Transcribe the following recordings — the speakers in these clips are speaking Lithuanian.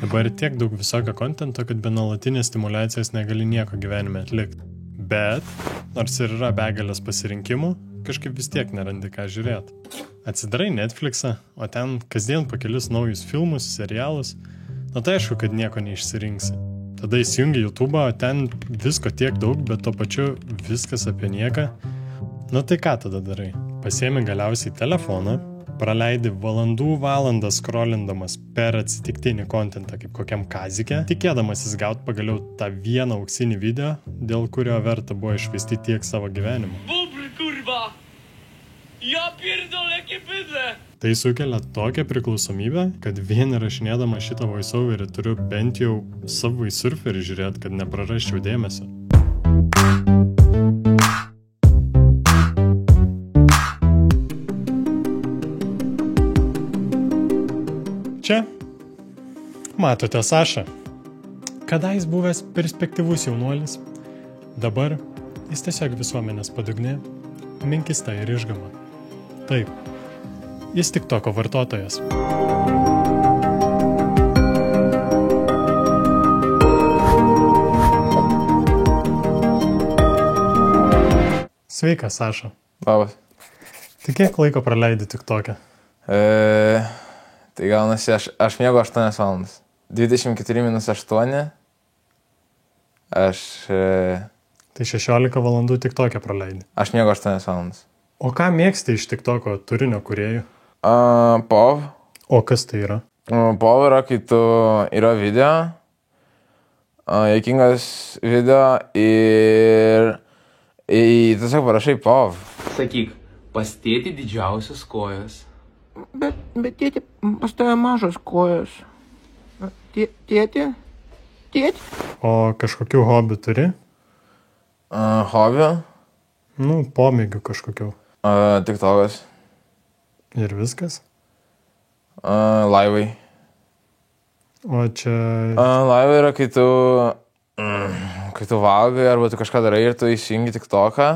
Dabar tiek daug visokio kontento, kad be nuolatinės stimulacijos negali nieko gyvenime atlikti. Bet, nors ir yra begalės pasirinkimų, kažkaip vis tiek nerandi ką žiūrėti. Atsidarai Netflixą, o ten kasdien po kelis naujus filmus, serialus, tai aišku, kad nieko neišsirinksi. Tada įsijungi YouTube'ą, o ten visko tiek daug, bet tuo pačiu viskas apie nieką. Tai ką tada darai? Pasiemi galiausiai telefoną, praleidi valandas scrollindamas per atsitiktinį kontentą kaip kokiam kazike, tikėdamasis gauti pagaliau tą vieną auksinį video, dėl kurio verta buvo iššvaistyti tiek savo gyvenimo. Bubry, kurwa! Ja pierdolę, jakie bydle! Tai sukelia tokią priklausomybę, kad vien įrašinėdama šitą voiceoverį turiu bent jau Subway Surferį žiūrėti, kad neprarasčiau dėmesio. Čia matote Sašą. Kadais buvęs perspektyvus jaunuolis, dabar jis tiesiog visuomenės padugnė, menkista ir išgama. Taip, jis TikToko vartotojas. Sveikas, Saša. Labas. Tai kiek laiko praleidi TikToke? Tai gaunasi, aš miegu 8 valandas. 24 minus 8. Tai 16 valandų TikToke praleidi. Aš miegu 8 valandas. O ką mėgsti iš TikToko turinio kūrėjų? POV. O kas tai yra? POV yra, kai tu yra video, juokingas video ir tiesiog parašai POV. Sakyk, pas tėtį didžiausios kojos. Bet tėti, pas tave mažos kojos. Tėti? O kažkokių hobių turi? Hobių? Pomėgių kažkokių. TikTokas. Ir viskas? Laivai. O čia... Laivai yra, kai tu valgai arba tu kažką darai ir tu įsijungi TikToką.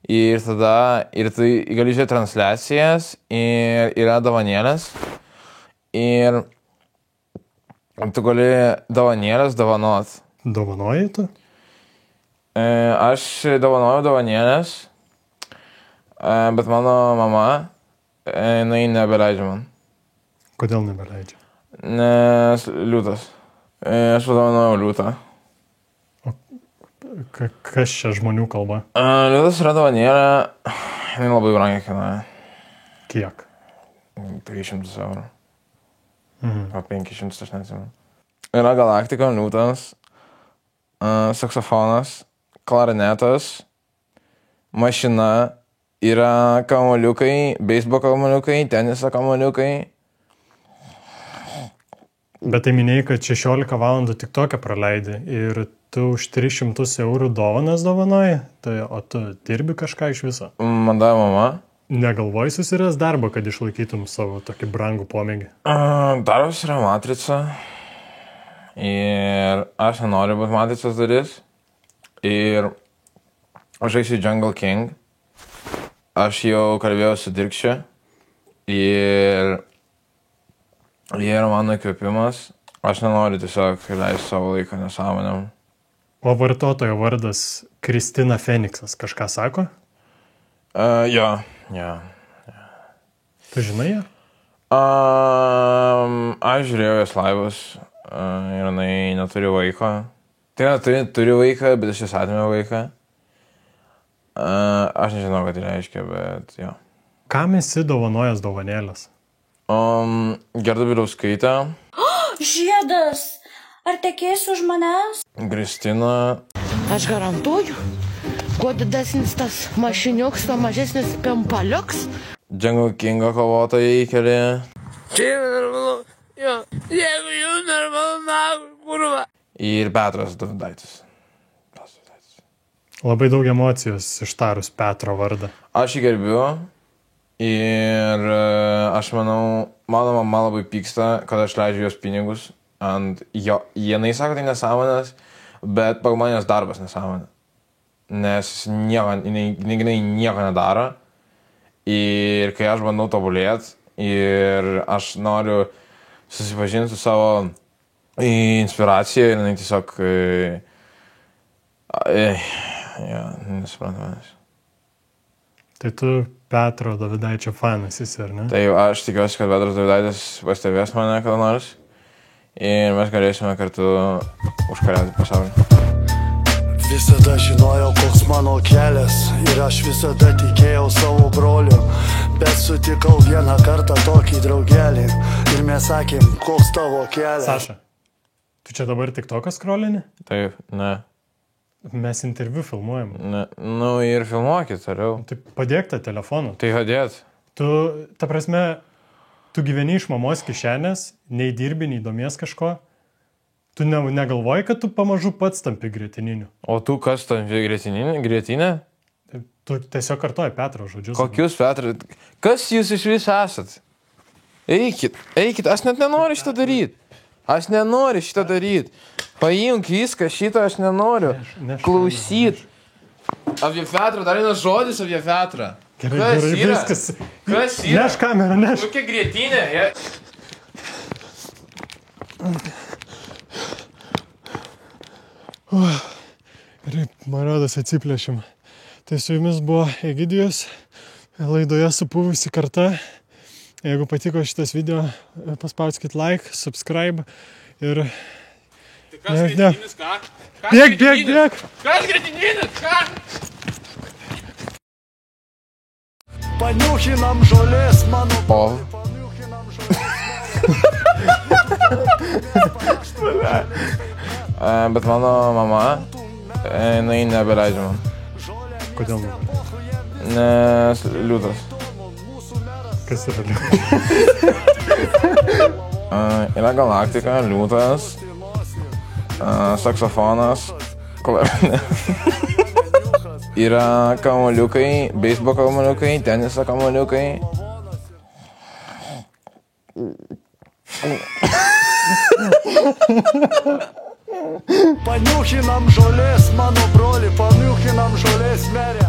Ir tada tu gali žiūrėti transliacijas ir yra dovanėlės. Ir tu gali dovanėlės dovanot. Dovanoji tu? Aš dovanoju dovanėlės, bet mano mama, jinai nebeleidžia man. Kodėl nebeleidžia? Nes liūtas. Aš dovanoju liūtą. Kas čia žmonių kalba? Liūtas yra dovanėlė, jinai labai brangiai kainuoja. Kiek? 300 eurų. O 500, aš neatsimenu. Yra galaktika, liūtas, saksofonas, klarinetas, mašina, yra kamuoliukai, beisbolo kamuoliukai, teniso kamuoliukai. Bet tai minėjai, kad 16 valandų TikToke praleidi ir tu už 300 eurų dovanas dovanoji, o tu dirbi kažką iš viso? Man davė mama. Negalvoji susiras darbą, kad išlaikytum savo tokį brangų pomėgį? Darbas yra matrica ir aš nenoriu būti matricos dalis ir aš žaisiu Jungle King. Aš jau kalbėjau su Dirkščiu ir jie yra mano įkvėpimas. Aš nenoriu tiesiog leisti savo laiką nesąmonėm. O vartotojo vardas Kristina Feniksas kažką sako? Jo. Tu žinai ją? Aš žiūrėjau jos laivus ir jinai neturi vaiko. Tai turi vaiką, bet aš jas atėmiau vaiką. Aš nežinau, ką tai reiškia, bet jo. Kam esi dovanojęs dovanėlės? Gerda Biliauskaitė. Žiedas, ar tekėsi už manęs? Kristina. Aš garantuoju, kuo didesnis tas mašiniuks, tuo mažesnis pimpaliuks. Jungle Kingo kovotojai keli. Čia normalu. Jo, jeigu jau normalu, kurva. Ir Petras Dovydaitis. Labai daug emocijos ištarus Petro vardą. Aš jį gerbiu ir aš manau, mano mama labai pyksta, kad aš leidžiu jos pinigus ant jo. Jinai sako, tai nesąmonės, bet pagal manęs darbas nesąmonė. Nes jinai nieko nedaro. Ir kai aš bandau tobulėti ir aš noriu susipažinti su savo inspiracija ir jinai tiesiog... Nesuprantu manęs. Tai tu Petro Dovydaičio fanas esi, ar ne? Tai aš tikiuosi, kad Petras Dovydaitis pastebės mane kada nors ir mes galėsime kartu užkariauti pasaulį. Visada žinojau, koks mano kelias ir aš visada tikėjau savo broliu, bet sutikau vieną kartą tokį draugelį ir mes sakėm, koks tavo kelias. Saša, tu čia dabar tik tokas skrolini? Taip, ne. Mes interviu filmuojam. Ne. Nu ir filmuokit toliau. Tai padėk tą telefoną. Tai hadėt. Tu, ta prasme, tu gyveni iš mamos kišenės, nei dirbi, nei domies kažko. Tu negalvoji, kad tu pamažu pats tampi grėtininiu. O tu kas tampi grėtinė? Tu tiesiog kartuoji Petro žodžius. Kokius Petro? Kas jūs iš vis esat? Eikit, aš net nenoriu šitą daryti. Aš nenoriu šitą daryti. Paimk viską, šitą aš nenoriu. Klausyt. Apie Petrą, dar vienas žodis apie Petrą. Gerai, viskas. Kas yra? Neš kamerą, neš. Kokia grėtinė? Gerai, man rodos atsiplėšim. Tai su jumis buvo Egidijus, laidoje Supūvusi karta. Jeigu patiko šitas video, paspauskit like, subscribe ir... Tai kas grėtininis, ką? Bėk! Kas grėtininis, ką? Paniuchinam žolės mano... O. Bet mano mama, jinai nebeleidžia man. Kodėl? Nes liūtas. Kas yra liūtas? Yra galaktika, liūtas, saksofonas, yra kamuoliukai, beisbolo kamuoliukai, teniso kamuoliukai. Paniuchinam žolės mano broli, paniuchinam žolės merė.